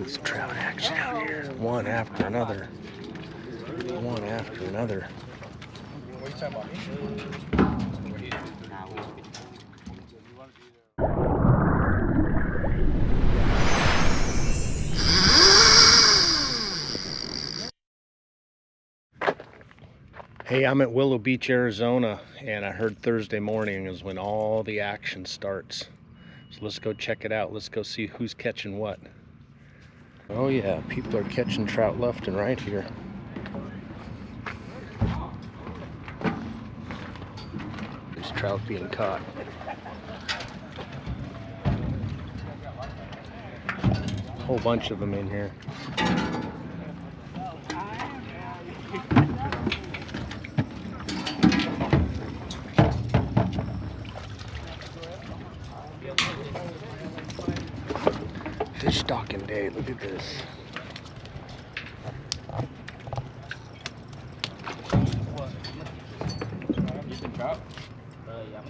It's trout action out here. One after another. One after another. What are you talking about? Hey, I'm at Willow Beach, Arizona, and I heard Thursday morning is when all the action starts. So let's go check it out. Let's go see who's catching what. Oh yeah, people are catching trout left and right here. There's trout being caught. A whole bunch of them in here. Fish stocking day, look at this. Trout? Yeah.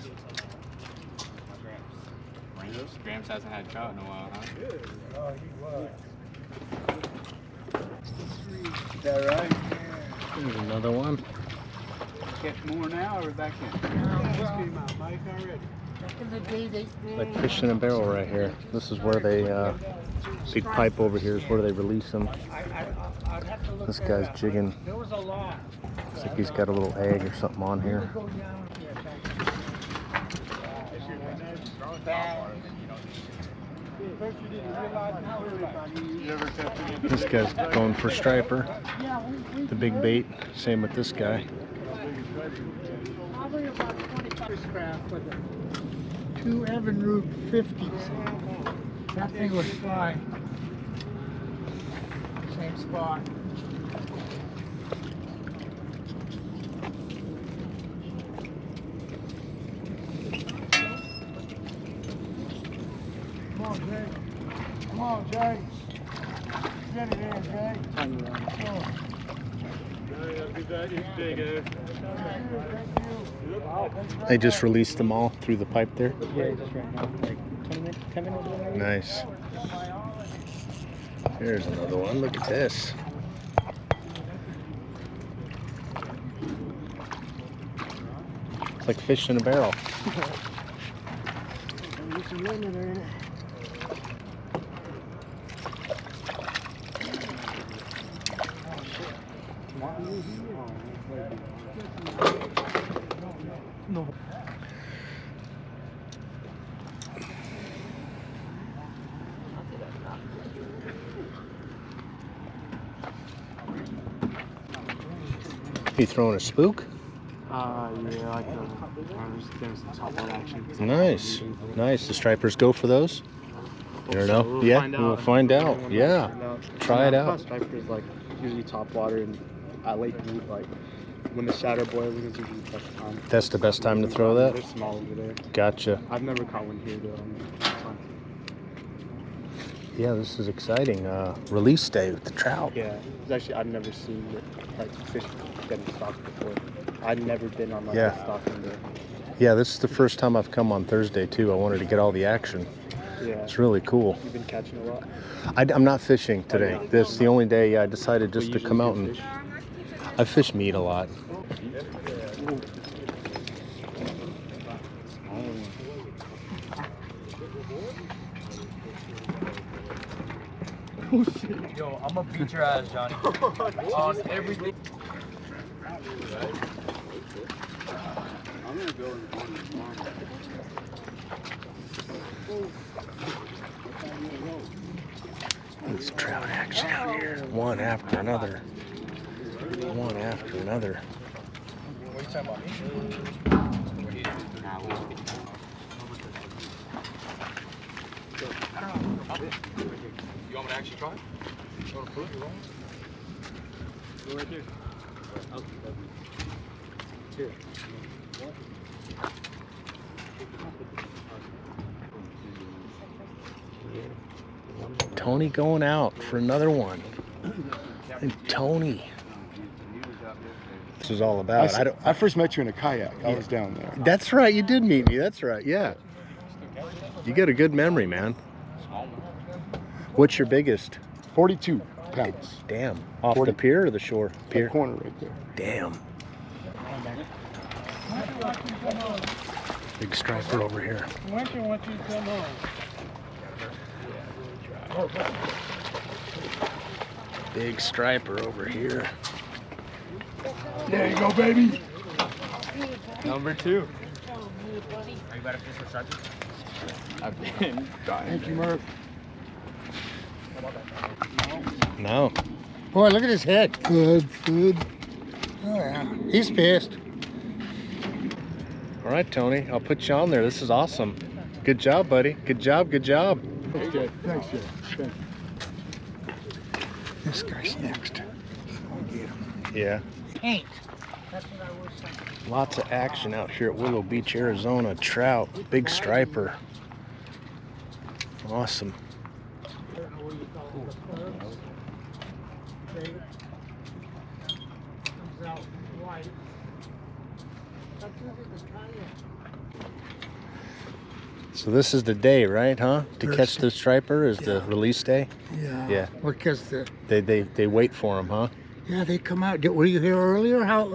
Gramps hasn't had trout in a while, huh? Oh, he was. Is that right? Here's another one. Catch more now or back in? Like fish in a barrel right here. This is where they, big pipe over here is where they release them. This guy's jigging. Looks like he's got a little egg or something on here. This guy's going for striper. The big bait. Same with this guy. Probably about 25 craft with it. 2 Evan Root 50s. That thing was fine. Same spot. Come on, Jay. Come on, Jay. Get it in, Jay. Come on. They just released them all through the pipe there? Yeah, just right now. Like 20 minutes, 10 minutes. Nice. Here's another one. Look at this. It's like fish in a barrel. No. You throwing a spook? Yeah, like there's some top water action. Nice. Nice. The stripers go for those? You don't know? We'll Yeah, find out. we'll find out. Yeah. Try it out. Stripers like usually top water and at Lake Mead, like when the shad are boiling is usually the best time. That's the best time to throw that? They're small over there. Gotcha. I've never caught one here though. Yeah, this is exciting. Release day with the trout. Yeah, it's actually I've never seen it, like fish getting stocked before. I've never been on like a stocking day. Yeah, this is the first time I've come on Thursday too. I wanted to get all the action. Yeah. It's really cool. You've been catching a lot? I'm not fishing today. This is the only day I decided just to come out and fish? I fish mead a lot. Yo, I'm gonna beat your ass, Johnny. On everything. I'm gonna go in the morning tomorrow. It's trout action out here. One after another. One after another. What are you talking about? You want me to actually try? You want to prove you wrong? Go right there. Here. Tony going out for another one. And Tony. This is all about. I first met you in a kayak. I was down there. That's right. You did meet me. That's right. Yeah. You got a good memory, man. What's your biggest? 42 pounds. Damn. Off 40. the pier or the shore? That Pier. corner right there. Damn. Big striper over here. Winter once you come home. Big striper over here. There you go, baby. Number 2. Are you better fish with stripers? I've been dying. Thank you, Murph. No. Boy, look at his head. Good food. Oh yeah, he's pissed. All right, Tony. I'll put you on there. This is awesome. Good job, buddy. Good job. Good job. Thanks, Jay. Thanks, Jay. Thanks. This guy's next. I'll get him. Yeah. Paint. That's what I was thinking. Lots of action out here at Willow Beach, Arizona. Trout. Big striper. Awesome. I don't know what you call it, the clubs. They comes out white. That's the kayak. So this is the day, right, huh? To catch the striper is the release day? Yeah. Yeah. Because They wait for him, huh? yeah, they come out. Were you here earlier? How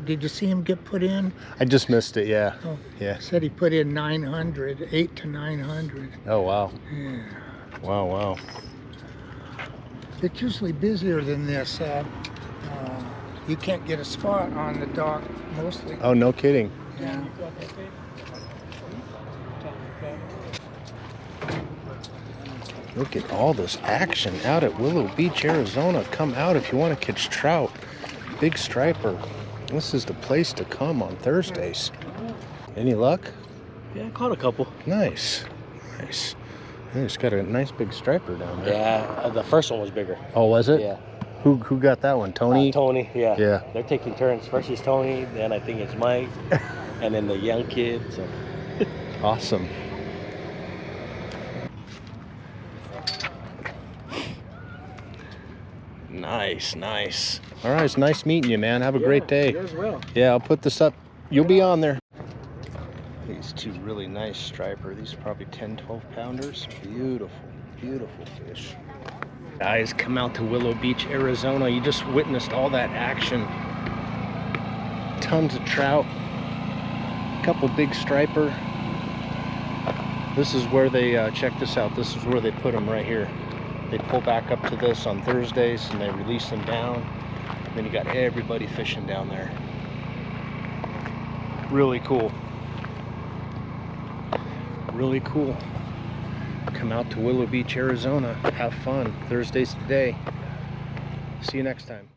did you see him get put in? I just missed it, yeah. Oh, Yeah. said he put in 900, 8 to 900. Oh, wow. Yeah. Wow, wow. It's usually busier than this. You can't get a spot on the dock mostly. Oh, no kidding. Yeah. Look at all this action out at Willow Beach, Arizona. Come out if you want to catch trout. Big striper. This is the place to come on Thursdays. Any luck? Yeah, I caught a couple. Nice. Nice. Yeah, it's got a nice big striper down there. Yeah, the first one was bigger. Oh, was it? Yeah. Who got that one? Tony? Tony, yeah. Yeah. They're taking turns. First is Tony, then I think it's Mike, and then the young kid. So. Awesome. Nice, nice. All right, it's nice meeting you, man. Have a great day. You as well. Yeah, I'll put this up. You'll be on there. These two really nice striper. These are probably 10, 12 pounders. Beautiful, beautiful fish. Guys, come out to Willow Beach, Arizona. You just witnessed all that action. Tons of trout. A couple big striper. This is where they, check this out. This is where they put them right here. They pull back up to this on Thursdays and they release them down. Then you got everybody fishing down there. Really cool. Really cool. Come out to Willow Beach, Arizona. Have fun. Thursdays today. See you next time.